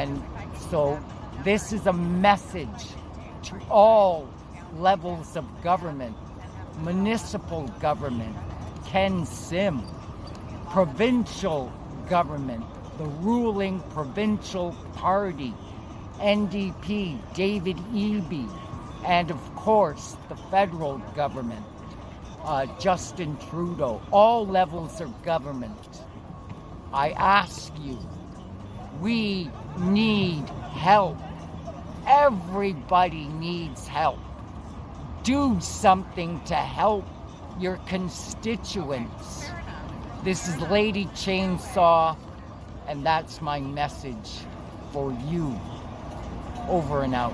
And so this is a message to all levels of government, municipal government, Ken Sim, provincial government, the ruling provincial party, NDP, David Eby, and of course the federal government, Justin Trudeau, all levels of government. I ask you, we need help. Everybody needs help. Do something to help your constituents. This is Lady Chainsaw, and that's my message for you. Over and out.